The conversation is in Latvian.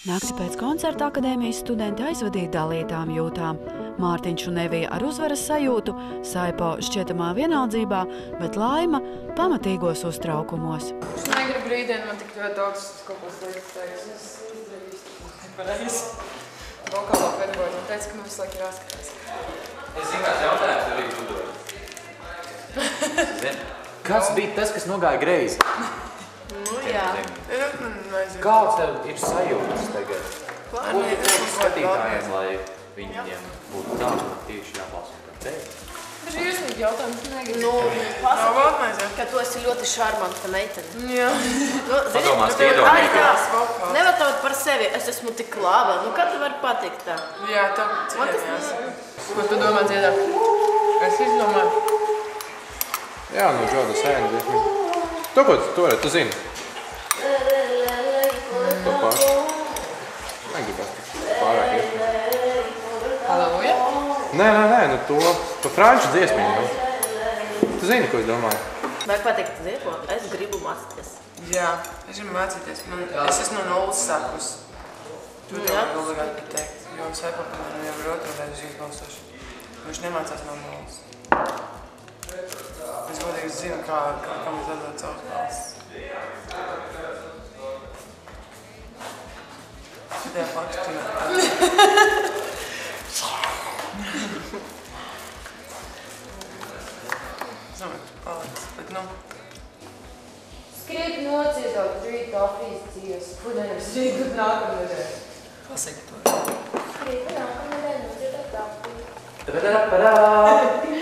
Nakti pēc koncerta akadēmijas studenti aizvadīja dalītām jūtām. Mārtiņš un Evija ar uzvaras sajūtu, Saipo šķietamā vienaldzībā, bet Laima pamatīgos uztraukumos. Es negribu rītdien, man tik ļoti daudz kaut ko slikti teiks. Es izdarīju nepareizi. Vokālā pedagoģi man teica, ka man visu laiku ir jāskatās. Es zinu, kāds jautājums tur ir uzdod. Kas bija tas, kas nogāja greizi? Nu, jā. Kāds tev ir sajūtas tagad? Ko tu teiksi skatītājiem, lai viņiem būtu tā, tieši jābalso par tevi? Tas ir iesnīgi jautājums, negribu. Nu, pasaka, ka tu esi ļoti šarmanta meitene. Jā. Padomās, iedomīgās. Nevatot par sevi, es esmu tik laba. Nu, kā tu vari patikt tā? Jā, tā cienījās. Ko tu domā dziedāt? Es izdomāju. Jā, no Džoda Sēna dziesmi. To, ko tu vari, tu zini. To pašu. Negribētu pārāk iespēju. Halleluja? Nē, nu to, pa franču dziesmiņu. Nu. Tu zini, ko es domāju. Vai patikt dziedot? Es gribu mācīties. Jā, es gribu mācīties. Es esmu no nulles sākus. Tu tev obligāti pateikt, jo Saipo man jau ir otru reizi uz izbalstoši. Viņš nemācās no nulles. Es godīgi zinu, kā mēs atdot savus balsis. Tajā faktu bet nu. Skriet nociedot rīt kafijas cijas. Pudenes rīt, bet nākamnedēļ. Pasaki to. Skriet nākamnedēļ nociedot kafijas. Tabadarapparā!